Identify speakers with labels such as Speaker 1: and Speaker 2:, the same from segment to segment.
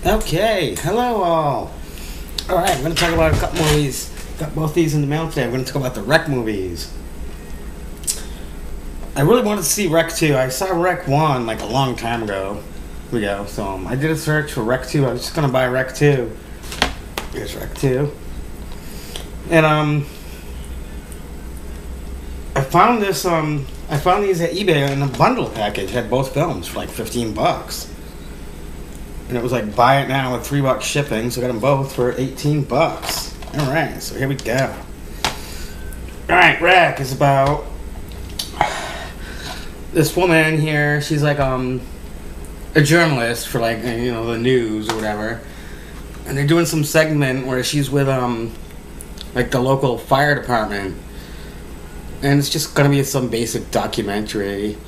Speaker 1: Okay, hello all. Alright, I'm going to talk about a couple movies. Got both these in the mail today. I'm going to talk about the Rec movies. I really wanted to see Rec 2. I saw Rec 1 like a long time ago. Here we go. So I did a search for Rec 2. I was just going to buy Rec 2. Here's Rec 2. And I found this I found these at eBay in a bundle package. It had both films for like $15. And it was like buy it now with $3 shipping, so I got them both for $18. Alright, so here we go. Alright, Rec is about this woman here. She's like a journalist for like the news or whatever. And they're doing some segment where she's with like the local fire department. And it's just gonna be some basic documentary.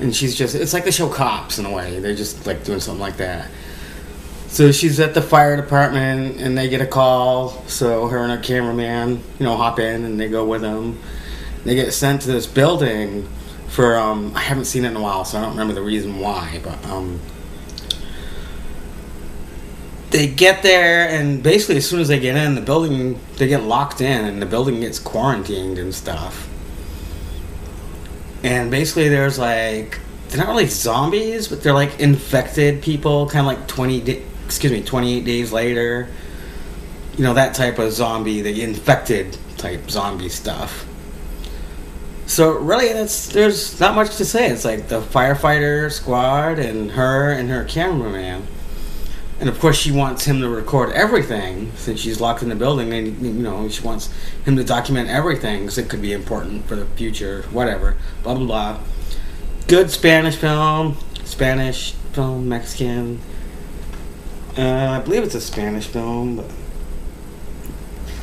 Speaker 1: And it's like the show Cops in a way. They're just like doing something like that. So she's at the fire department, and they get a call. So her and her cameraman, hop in, and they go with them. They get sent to this building for, I haven't seen it in a while, so I don't remember the reason why. But they get there, and basically as soon as they get in, they get locked in, and the building gets quarantined and stuff. And basically there's like, they're not really zombies, but they're like infected people, kind of like 28 days later. That type of zombie, the infected type zombie stuff. So really, there's not much to say. It's like the firefighter squad and her cameraman. And of course she wants him to record everything since she's locked in the building, and she wants him to document everything because it could be important for the future, whatever, blah blah blah. Good Spanish film, Mexican. I believe it's a Spanish film, but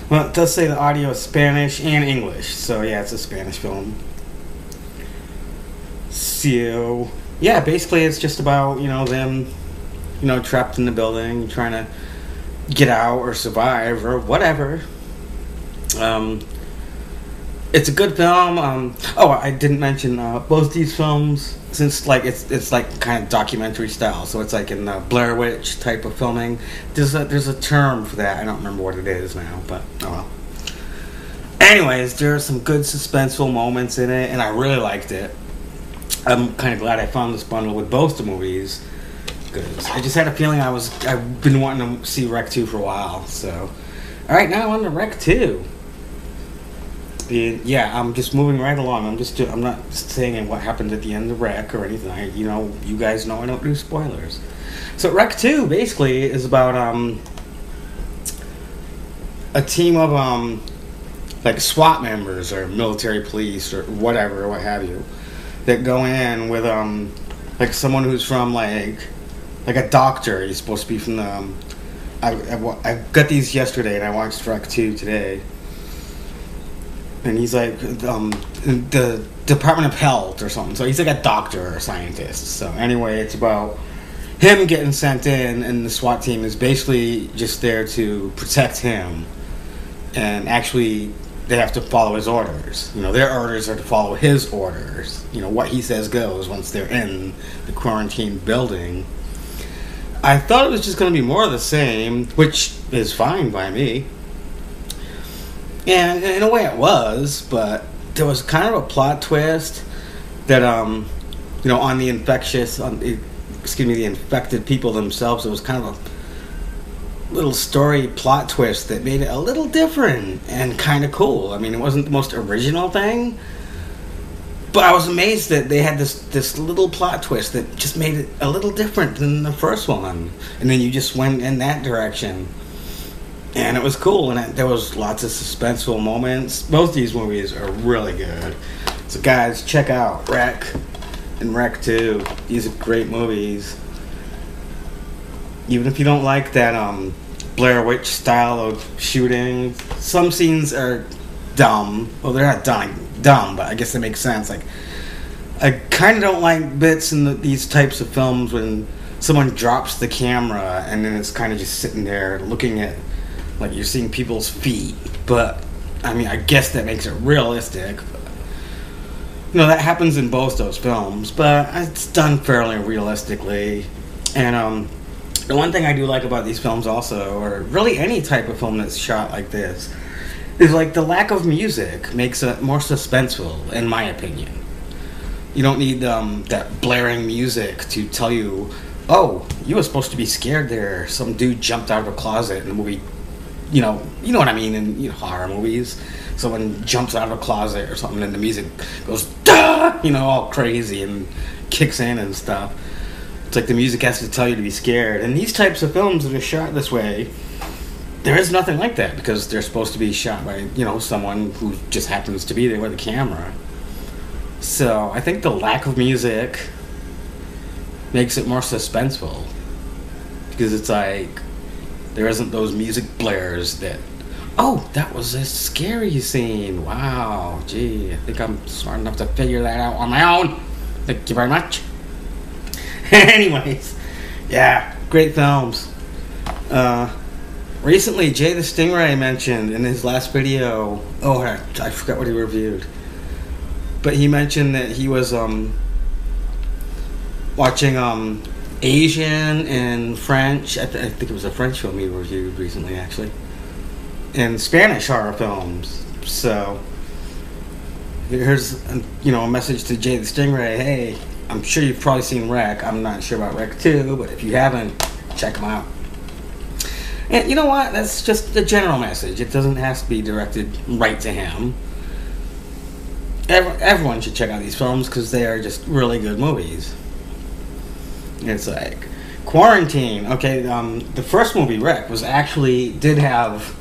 Speaker 1: well, it does say the audio is Spanish and English, so yeah, it's a Spanish film. So yeah, basically it's just about them, trapped in the building, trying to get out or survive or whatever. It's a good film. I didn't mention both these films, since like it's like kind of documentary style, so it's like in the Blair Witch type of filming. There's a term for that. I don't remember what it is now, but oh well. Anyways, there are some good suspenseful moments in it, and I really liked it. I'm kind of glad I found this bundle with both the movies, because I just had a feeling I've been wanting to see Rec 2 for a while. So, all right, now on to Rec 2. Yeah, I'm just moving right along. I'm not saying what happened at the end of Rec or anything. You guys know I don't do spoilers. So Rec 2 basically is about a team of like SWAT members or military police or whatever, what have you, that go in with like someone who's from like a doctor. He's supposed to be from the I got these yesterday, and I watched Rec 2 today. And he's like the Department of Health or something. So he's like a doctor or a scientist. So anyway, it's about him getting sent in, and the SWAT team is basically just there to protect him. And actually, they have to follow his orders. Their orders are to follow his orders. What he says goes once they're in the quarantine building. I thought it was just going to be more of the same, which is fine by me. And in a way it was, but there was kind of a plot twist that, on the the infected people themselves, it was kind of a little story plot twist that made it a little different and kind of cool. I mean, it wasn't the most original thing, but I was amazed that they had this little plot twist that just made it a little different than the first one. And then you just went in that direction. And it was cool, and there was lots of suspenseful moments. Both these movies are really good. So guys, check out Rec and Rec 2. These are great movies. Even if you don't like that Blair Witch style of shooting, some scenes are dumb. Well, they're not dumb, but I guess they make sense. Like, I kind of don't like bits in these types of films when someone drops the camera and then it's kind of just sitting there looking at, like, you're seeing people's feet. But I mean, I guess that makes it realistic. That happens in both those films, but it's done fairly realistically. And The one thing I do like about these films also, or really any type of film that's shot like this, is like the lack of music makes it more suspenseful, in my opinion. You don't need that blaring music to tell you, oh, you were supposed to be scared there. Some dude jumped out of a closet in the movie. You know what I mean in horror movies. Someone jumps out of a closet or something, and the music goes, duh, all crazy and kicks in and stuff. It's like the music has to tell you to be scared. And these types of films that are shot this way, there is nothing like that because they're supposed to be shot by, someone who just happens to be there with a camera. So I think the lack of music makes it more suspenseful because it's like there isn't those music blares that, oh, that was a scary scene. Wow, gee, I think I'm smart enough to figure that out on my own. Thank you very much. Anyways, yeah, great films. Recently, Jay the Stingray mentioned in his last video, I forgot what he reviewed, but he mentioned that he was watching Asian and French, I think it was a French film he reviewed recently actually, and Spanish horror films. So here's a message to Jay the Stingray. Hey, I'm sure you've probably seen Wreck. I'm not sure about Wreck 2, but if you haven't, check them out. And you know what? That's just a general message. It doesn't have to be directed right to him. Everyone should check out these films because they are just really good movies. It's like Quarantine. Okay, the first movie, Wreck, did have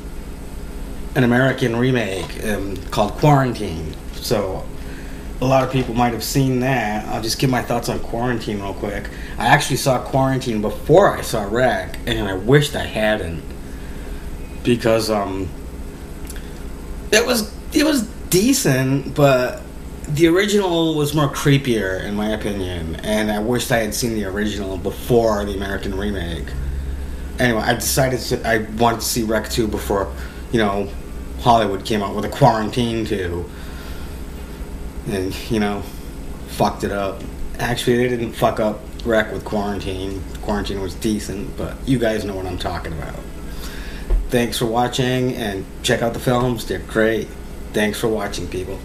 Speaker 1: an American remake called Quarantine. So a lot of people might have seen that. I'll just give my thoughts on Quarantine real quick. I actually saw Quarantine before I saw Wreck, and I wished I hadn't because it was decent, but the original was more creepier in my opinion, and I wished I had seen the original before the American remake. Anyway, I decided I wanted to see Wreck 2 before Hollywood came out with a Quarantine 2. And, fucked it up. Actually, they didn't fuck up Wreck with Quarantine. Quarantine was decent, but you guys know what I'm talking about. Thanks for watching, and check out the films. They're great. Thanks for watching, people.